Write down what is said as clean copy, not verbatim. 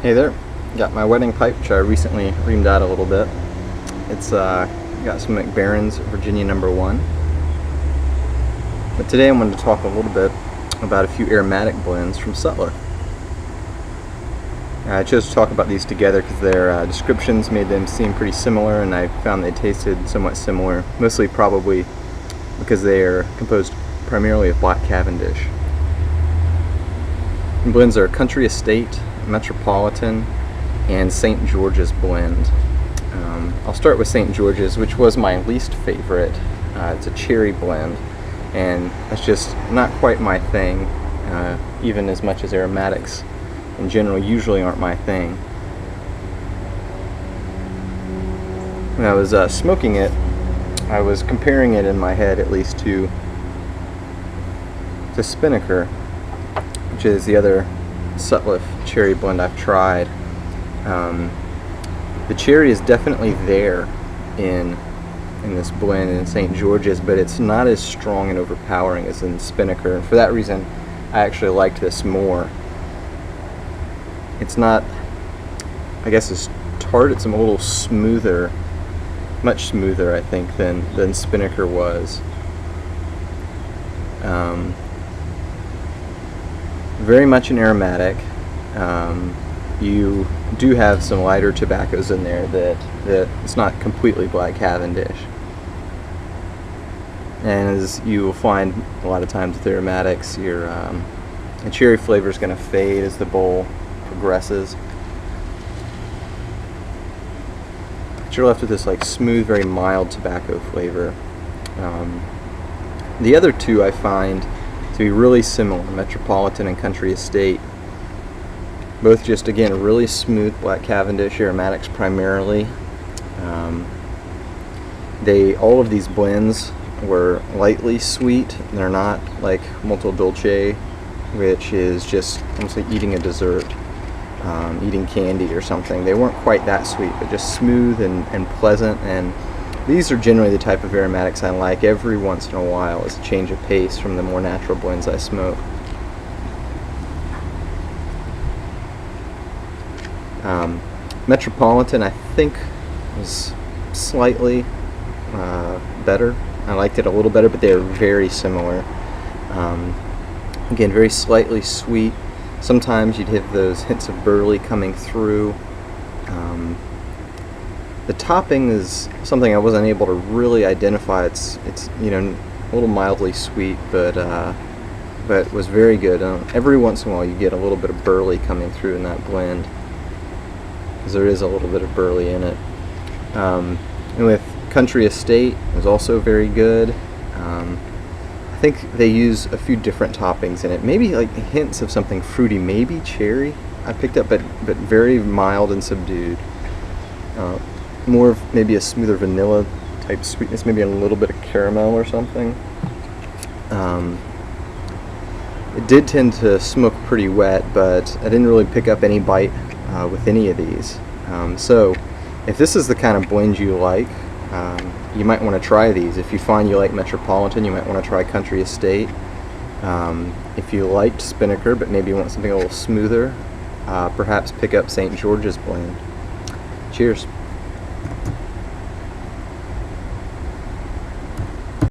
Hey there, got my wedding pipe, which I recently reamed out a little bit. It's got some McBaron's Virginia number 1. But today I'm going to talk a little bit about a few aromatic blends from Sutliff. I chose to talk about these together because their descriptions made them seem pretty similar, and I found they tasted somewhat similar, mostly probably because they are composed primarily of Black Cavendish. The blends are Coutry Estate, Metropolitan, and St. George's blend. I'll start with St. George's, which was my least favorite. It's a cherry blend, and it's just not quite my thing, even as much as aromatics in general usually aren't my thing. When I was smoking it, I was comparing it in my head at least to Spinnaker, which is the other Sutliff cherry blend I've tried. The cherry is definitely there in this blend in St. George's, but it's not as strong and overpowering as in Spinnaker, and for that reason I actually liked this more. It's not, I guess, as tart. It's a little smoother, much smoother I think than Spinnaker was. Very much an aromatic. You do have some lighter tobaccos in there that it's not completely Black Cavendish. And as you will find a lot of times with aromatics, the cherry flavor is going to fade as the bowl progresses. But you're left with this like smooth, very mild tobacco flavor. The other two I find to be really similar, Metropolitan and Coutry Estate. Both just, again, really smooth Black Cavendish aromatics primarily. All of these blends were lightly sweet. They're not like Molto Dolce, which is just almost like eating a dessert, eating candy or something. They weren't quite that sweet, but just smooth and pleasant. And these are generally the type of aromatics I like every once in a while as a change of pace from the more natural blends I smoke. Metropolitan, I think, was slightly better. I liked it a little better, but they are very similar. Again, very slightly sweet. Sometimes you'd have those hints of burley coming through. The topping is something I wasn't able to really identify. It's a little mildly sweet, but was very good. Every once in a while you get a little bit of burley coming through in that blend, because there is a little bit of burley in it. And with Coutry Estate, it was also very good. I think they use a few different toppings in it, maybe like hints of something fruity, maybe cherry I picked up, but very mild and subdued. More of maybe a smoother vanilla type sweetness, maybe a little bit of caramel or something. It did tend to smoke pretty wet, but I didn't really pick up any bite with any of these. So if this is the kind of blend you like, you might want to try these. If you find you like Metropolitan, you might want to try Coutry Estate. If you liked Spinnaker but maybe you want something a little smoother, perhaps pick up St. George's blend. Cheers.